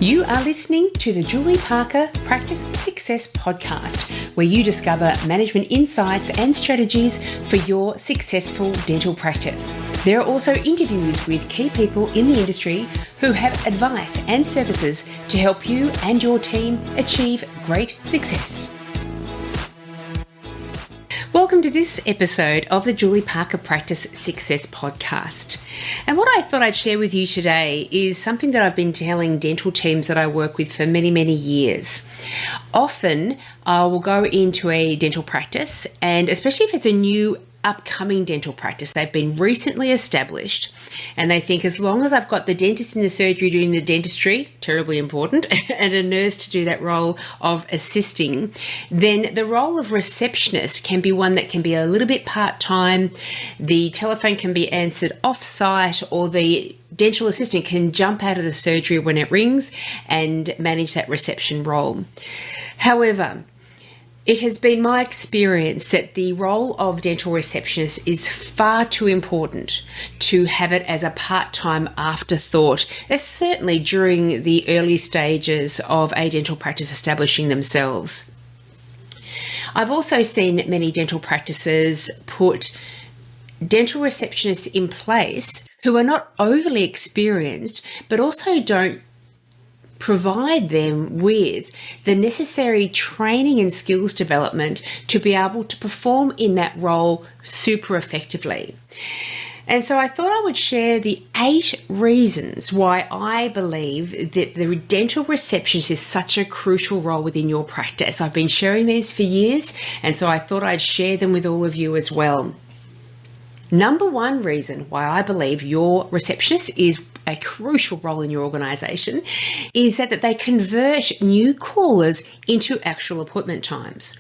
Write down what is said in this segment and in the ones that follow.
You are listening to the Julie Parker Practice Success Podcast, where you discover management insights and strategies for your successful dental practice. There are also interviews with key people in the industry who have advice and services to help you and your team achieve great success. Welcome to this episode of the Julie Parker Practice Success Podcast. And what I thought I'd share with you today is something that I've been telling dental teams that I work with for many, many years. Often I will go into a dental practice, and especially if it's a new upcoming dental practice, they've been recently established, and they think as long as I've got the dentist in the surgery doing the dentistry, terribly important, and a nurse to do that role of assisting, then the role of receptionist can be one that can be a little bit part-time. The telephone can be answered off-site, or the dental assistant can jump out of the surgery when it rings and manage that reception role. However, it has been my experience that the role of dental receptionist is far too important to have it as a part-time afterthought, certainly during the early stages of a dental practice establishing themselves. I've also seen many dental practices put dental receptionists in place who are not overly experienced, but also don't provide them with the necessary training and skills development to be able to perform in that role super effectively. And so I thought I would share the 8 reasons why I believe that the dental receptionist is such a crucial role within your practice. I've been sharing these for years, and so I thought I'd share them with all of you as well. Number 1 reason why I believe your receptionist is a crucial role in your organisation is that they convert new callers into actual appointment times.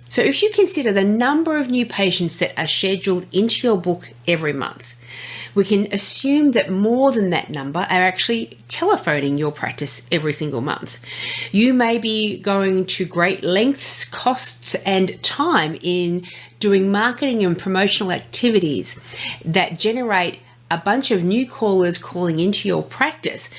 So if you consider the number of new patients that are scheduled into your book every month, we can assume that more than that number are actually telephoning your practice every single month. You may be going to great lengths, costs, and time in doing marketing and promotional activities that generate a bunch of new callers calling into your practice.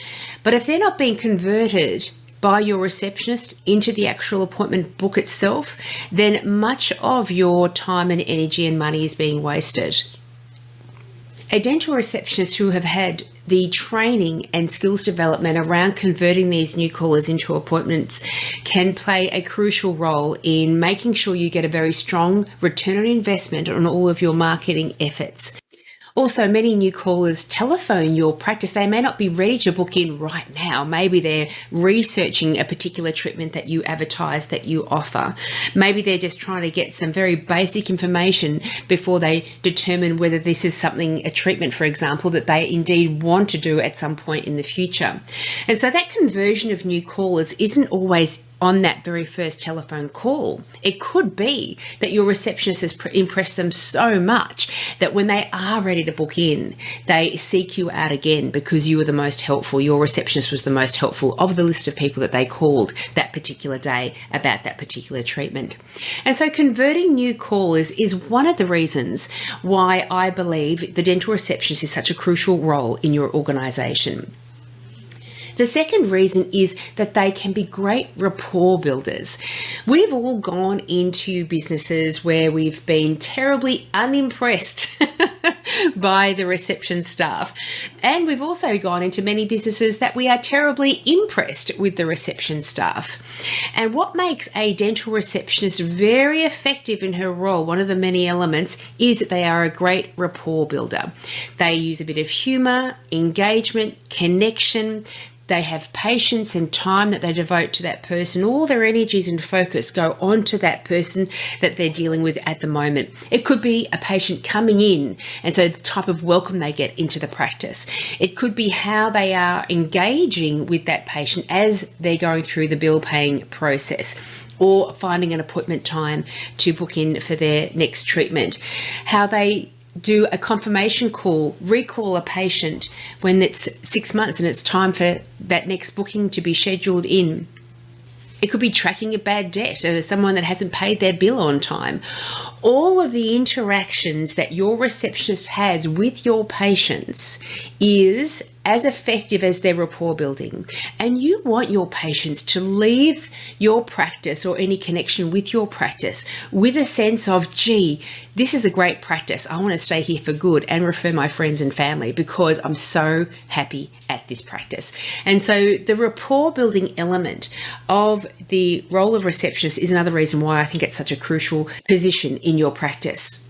But if they're not being converted by your receptionist into the actual appointment book itself, then much of your time and energy and money is being wasted. A dental receptionist who have had the training and skills development around converting these new callers into appointments can play a crucial role in making sure you get a very strong return on investment on all of your marketing efforts. Also, many new callers telephone your practice. They may not be ready to book in right now. Maybe they're researching a particular treatment that you advertise, that you offer. Maybe they're just trying to get some very basic information before they determine whether this is something, a treatment, for example, that they indeed want to do at some point in the future. And so that conversion of new callers isn't always on that very first telephone call. It could be that your receptionist has impressed them so much that when they are ready to book in, they seek you out again because you were the most helpful. Your receptionist was the most helpful of the list of people that they called that particular day about that particular treatment. And so converting new callers is one of the reasons why I believe the dental receptionist is such a crucial role in your organisation. The second reason is that they can be great rapport builders. We've all gone into businesses where we've been terribly unimpressed by the reception staff. And we've also gone into many businesses that we are terribly impressed with the reception staff. And what makes a dental receptionist very effective in her role, one of the many elements, is that they are a great rapport builder. They use a bit of humour, engagement, connection. They have patience and time that they devote to that person. All their energies and focus go on to that person that they're dealing with at the moment. It could be a patient coming in, and so the type of welcome they get into the practice. It could be how they are engaging with that patient as they're going through the bill paying process, or finding an appointment time to book in for their next treatment. How they do a confirmation call, recall a patient when it's 6 months and it's time for that next booking to be scheduled in. It could be tracking a bad debt or someone that hasn't paid their bill on time. All of the interactions that your receptionist has with your patients is as effective as their rapport building. And you want your patients to leave your practice or any connection with your practice with a sense of, gee, this is a great practice. I want to stay here for good and refer my friends and family because I'm so happy at this practice. And so the rapport building element of the role of receptionist is another reason why I think it's such a crucial position in your practice.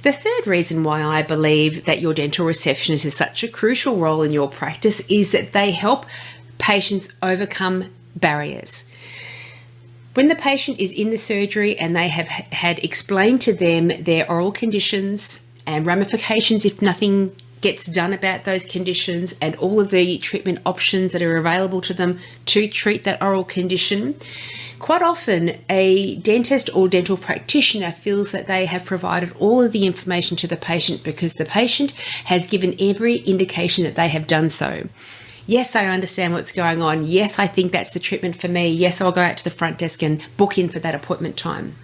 The third reason why I believe that your dental receptionist is such a crucial role in your practice is that they help patients overcome barriers. When the patient is in the surgery and they have had explained to them their oral conditions and ramifications if nothing gets done about those conditions and all of the treatment options that are available to them to treat that oral condition, quite often a dentist or dental practitioner feels that they have provided all of the information to the patient because the patient has given every indication that they have done so. Yes, I understand what's going on. Yes, I think that's the treatment for me. Yes, I'll go out to the front desk and book in for that appointment time.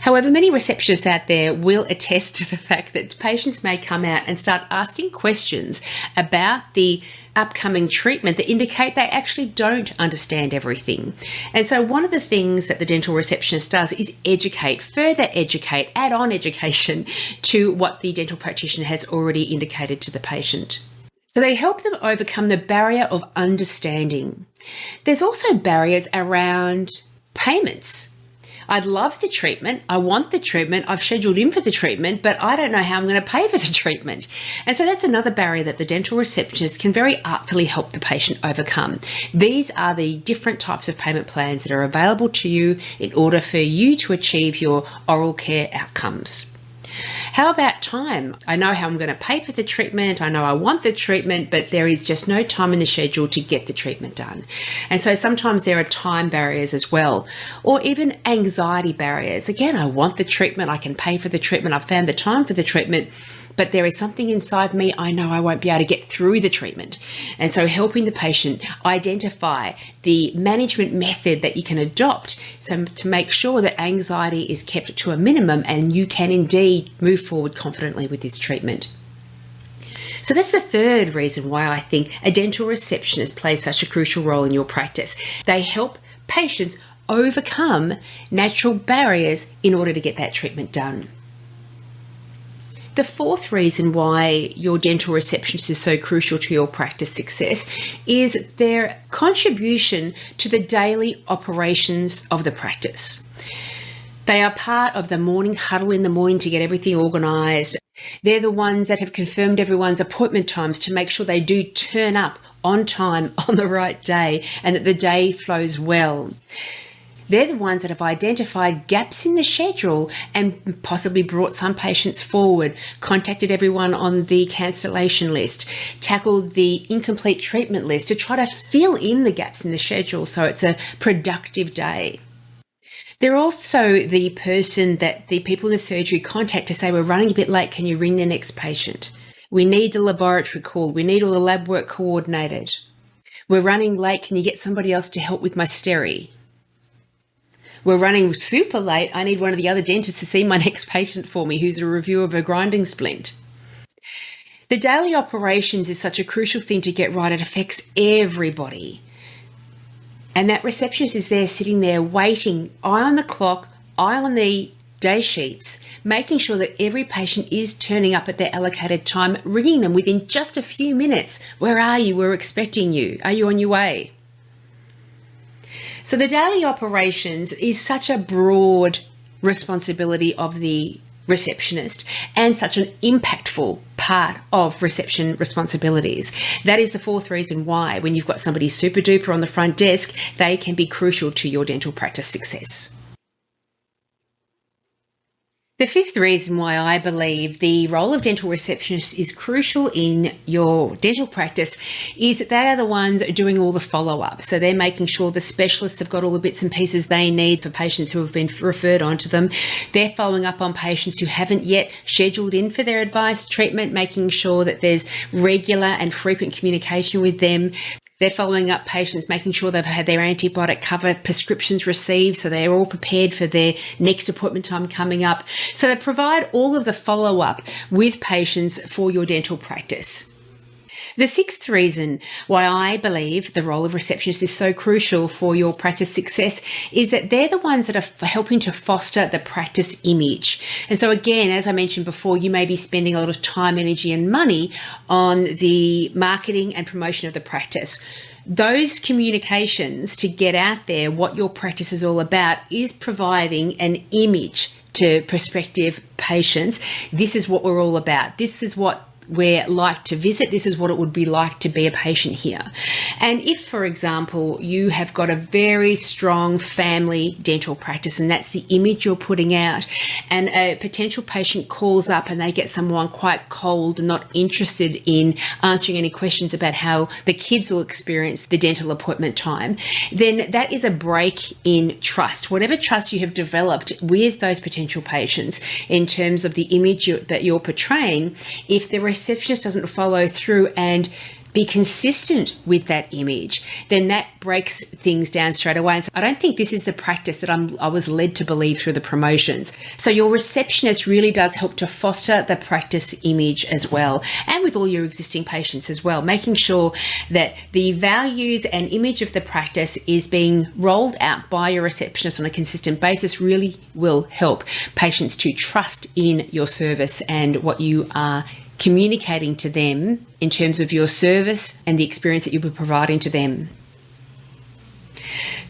However, many receptionists out there will attest to the fact that patients may come out and start asking questions about the upcoming treatment that indicate they actually don't understand everything. And so one of the things that the dental receptionist does is educate, further educate, add on education to what the dental practitioner has already indicated to the patient. So they help them overcome the barrier of understanding. There's also barriers around payments. I'd love the treatment. I want the treatment. I've scheduled in for the treatment, but I don't know how I'm going to pay for the treatment. And so that's another barrier that the dental receptionist can very artfully help the patient overcome. These are the different types of payment plans that are available to you in order for you to achieve your oral care outcomes. How about time? I know how I'm going to pay for the treatment. I know I want the treatment, but there is just no time in the schedule to get the treatment done. And so sometimes there are time barriers as well, or even anxiety barriers. Again, I want the treatment. I can pay for the treatment. I've found the time for the treatment, but there is something inside me. I know I won't be able to get through the treatment. And so helping the patient identify the management method that you can adopt so to make sure that anxiety is kept to a minimum and you can indeed move forward confidently with this treatment. So that's the third reason why I think a dental receptionist plays such a crucial role in your practice. They help patients overcome natural barriers in order to get that treatment done. The fourth reason why your dental receptionist is so crucial to your practice success is their contribution to the daily operations of the practice. They are part of the morning huddle in the morning to get everything organised. They're the ones that have confirmed everyone's appointment times to make sure they do turn up on time on the right day and that the day flows well. They're the ones that have identified gaps in the schedule and possibly brought some patients forward, contacted everyone on the cancellation list, tackled the incomplete treatment list to try to fill in the gaps in the schedule so it's a productive day. They're also the person that the people in the surgery contact to say, we're running a bit late, can you ring the next patient? We need the laboratory called, we need all the lab work coordinated. We're running late, can you get somebody else to help with my steri? We're running super late. I need one of the other dentists to see my next patient for me who's a review of a grinding splint. The daily operations is such a crucial thing to get right. It affects everybody. And that receptionist is there sitting there waiting, eye on the clock, eye on the day sheets, making sure that every patient is turning up at their allocated time, ringing them within just a few minutes. Where are you? We're expecting you. Are you on your way? So the daily operations is such a broad responsibility of the receptionist and such an impactful part of reception responsibilities. That is the fourth reason why when you've got somebody super duper on the front desk, they can be crucial to your dental practice success. The fifth reason why I believe the role of dental receptionists is crucial in your dental practice is that they are the ones doing all the follow-up. So they're making sure the specialists have got all the bits and pieces they need for patients who have been referred on to them. They're following up on patients who haven't yet scheduled in for their advice treatment, making sure that there's regular and frequent communication with them. They're following up patients, making sure they've had their antibiotic cover prescriptions received so they're all prepared for their next appointment time coming up. So they provide all of the follow-up with patients for your dental practice. The sixth reason why I believe the role of receptionist is so crucial for your practice success is that they're the ones that are helping to foster the practice image. And so again, as I mentioned before, you may be spending a lot of time, energy and money on the marketing and promotion of the practice. Those communications to get out there what your practice is all about is providing an image to prospective patients. This is what we're all about. This is what we're like to visit. This is what it would be like to be a patient here. And if, for example, you have got a very strong family dental practice and that's the image you're putting out, and a potential patient calls up and they get someone quite cold and not interested in answering any questions about how the kids will experience the dental appointment time, then that is a break in trust. Whatever trust you have developed with those potential patients in terms of the image that you're portraying, if the receptionist doesn't follow through and be consistent with that image, then that breaks things down straight away. And so I don't think this is the practice that I was led to believe through the promotions. So your receptionist really does help to foster the practice image as well, and with all your existing patients as well, making sure that the values and image of the practice is being rolled out by your receptionist on a consistent basis really will help patients to trust in your service and what you are communicating to them in terms of your service and the experience that you'll be providing to them.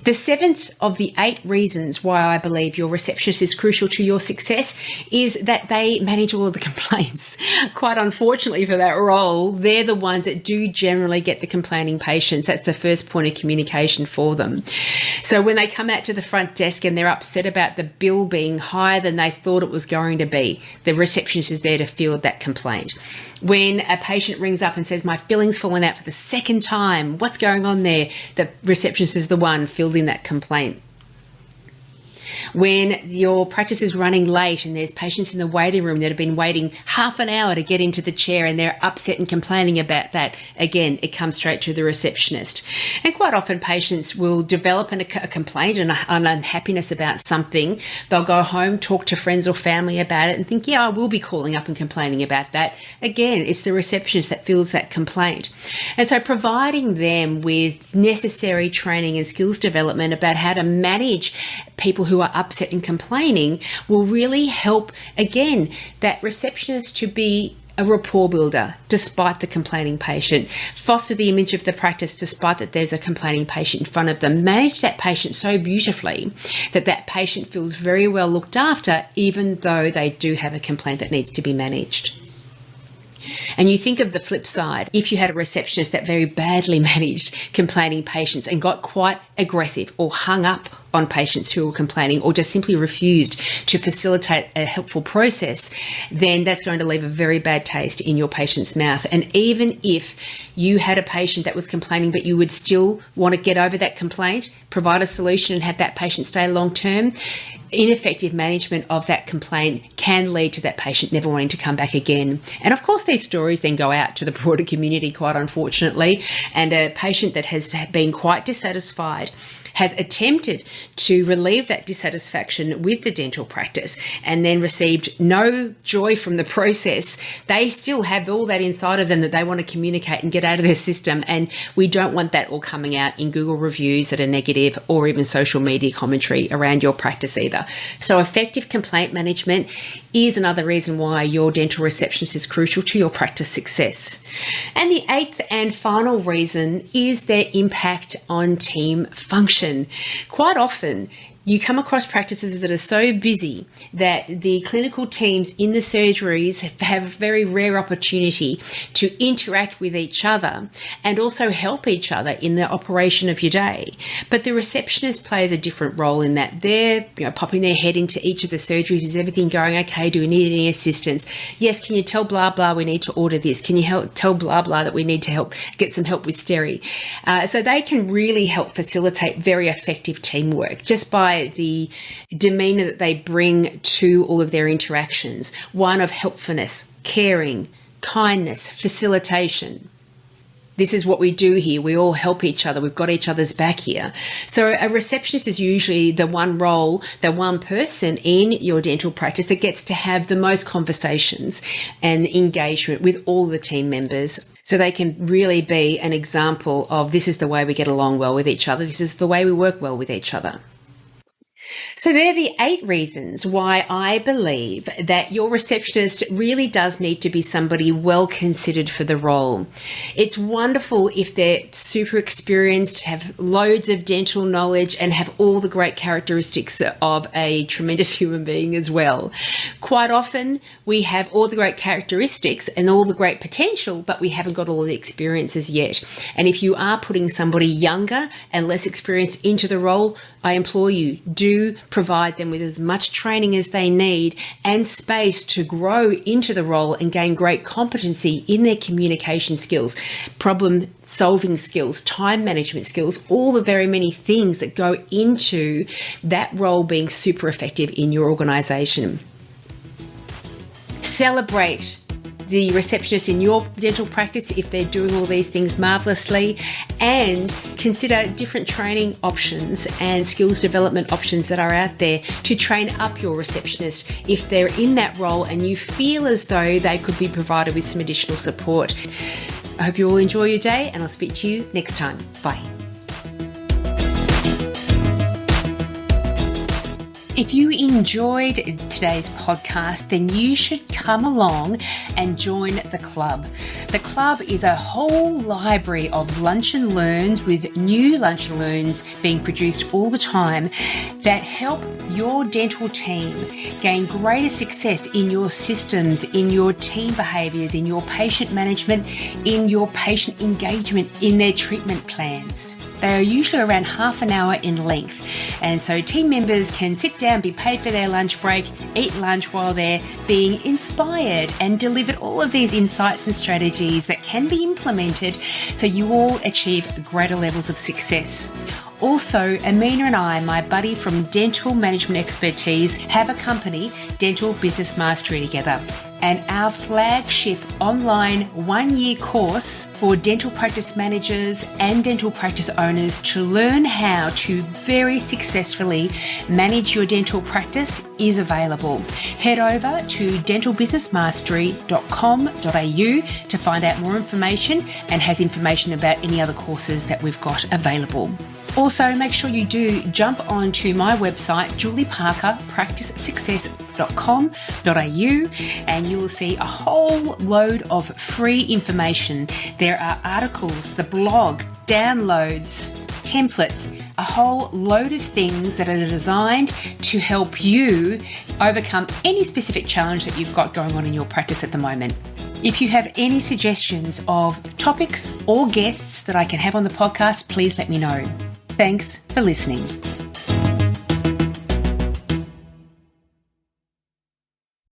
The seventh of the 8 reasons why I believe your receptionist is crucial to your success is that they manage all of the complaints. Quite unfortunately for that role, they're the ones that do generally get the complaining patients. That's the first point of communication for them. So when they come out to the front desk and they're upset about the bill being higher than they thought it was going to be, the receptionist is there to field that complaint. When a patient rings up and says, my filling's fallen out for the second time, what's going on there? The receptionist is the one fielding that complaint. When your practice is running late and there's patients in the waiting room that have been waiting half an hour to get into the chair and they're upset and complaining about that, again, it comes straight to the receptionist. And quite often patients will develop a complaint and an unhappiness about something. They'll go home, talk to friends or family about it and think, yeah, I will be calling up and complaining about that. Again, it's the receptionist that feels that complaint. And so providing them with necessary training and skills development about how to manage people who are upset and complaining will really help, again, that receptionist to be a rapport builder despite the complaining patient, foster the image of the practice despite that there's a complaining patient in front of them, manage that patient so beautifully that that patient feels very well looked after even though they do have a complaint that needs to be managed. And you think of the flip side, if you had a receptionist that very badly managed complaining patients and got quite aggressive or hung up on patients who were complaining or just simply refused to facilitate a helpful process, then that's going to leave a very bad taste in your patient's mouth. And even if you had a patient that was complaining but you would still want to get over that complaint, provide a solution and have that patient stay long term, ineffective management of that complaint can lead to that patient never wanting to come back again. And of course, these stories then go out to the broader community, quite unfortunately, and a patient that has been quite dissatisfied has attempted to relieve that dissatisfaction with the dental practice and then received no joy from the process, they still have all that inside of them that they want to communicate and get out of their system. And we don't want that all coming out in Google reviews that are negative or even social media commentary around your practice either. So effective complaint management is another reason why your dental receptionist is crucial to your practice success. And the 8th and final reason is their impact on team function. Quite often, you come across practices that are so busy that the clinical teams in the surgeries have a very rare opportunity to interact with each other and also help each other in the operation of your day. But the receptionist plays a different role in that. They're popping their head into each of the surgeries. Is everything going okay? Do we need any assistance? Yes, can you tell blah, blah, we need to order this? Can you tell blah, blah that we need to get some help with steri? So they can really help facilitate very effective teamwork just by the demeanor that they bring to all of their interactions. One of helpfulness, caring, kindness, facilitation. This is what we do here. We all help each other. We've got each other's back here. So a receptionist is usually the one role, the one person in your dental practice that gets to have the most conversations and engagement with all the team members. So they can really be an example of this is the way we get along well with each other. This is the way we work well with each other. So they're the 8 reasons why I believe that your receptionist really does need to be somebody well considered for the role. It's wonderful if they're super experienced, have loads of dental knowledge, and have all the great characteristics of a tremendous human being as well. Quite often we have all the great characteristics and all the great potential, but we haven't got all the experiences yet. And if you are putting somebody younger and less experienced into the role, I implore you, do provide them with as much training as they need and space to grow into the role and gain great competency in their communication skills, problem solving skills, time management skills, all the very many things that go into that role being super effective in your organisation. Celebrate the receptionist in your dental practice if they're doing all these things marvellously, and consider different training options and skills development options that are out there to train up your receptionist if they're in that role and you feel as though they could be provided with some additional support. I hope you all enjoy your day, and I'll speak to you next time. Bye. If you enjoyed today's podcast, then you should come along and join the club. The club is a whole library of lunch and learns with new lunch and learns being produced all the time that help your dental team gain greater success in your systems, in your team behaviours, in your patient management, in your patient engagement, in their treatment plans. They are usually around half an hour in length, and so team members can sit down, be paid for their lunch break, eat lunch while they're being inspired and delivered all of these insights and strategies that can be implemented so you all achieve greater levels of success. Also, Amina and I, my buddy from Dental Management Expertise, have a company, Dental Business Mastery, together. And our flagship online 1-year course for dental practice managers and dental practice owners to learn how to very successfully manage your dental practice is available. Head over to dentalbusinessmastery.com.au to find out more information, and has information about any other courses that we've got available. Also, make sure you do jump onto my website, julieparkerpracticesuccess.com.au, and you will see a whole load of free information. There are articles, the blog, downloads, templates, a whole load of things that are designed to help you overcome any specific challenge that you've got going on in your practice at the moment. If you have any suggestions of topics or guests that I can have on the podcast, please let me know. Thanks for listening.